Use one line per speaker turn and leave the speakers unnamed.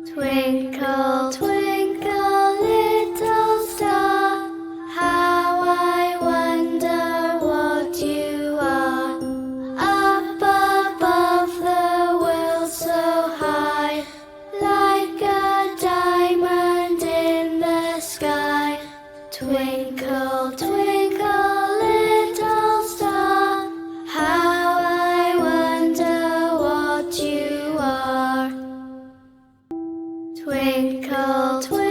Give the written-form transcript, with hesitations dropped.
Twinkle, twinkle, little star, how I wonder what you are. Up above the world so high, like a diamond in the sky. Twinkle, twinkle, little star, how I wonder what you are. Twinkle, twinkle.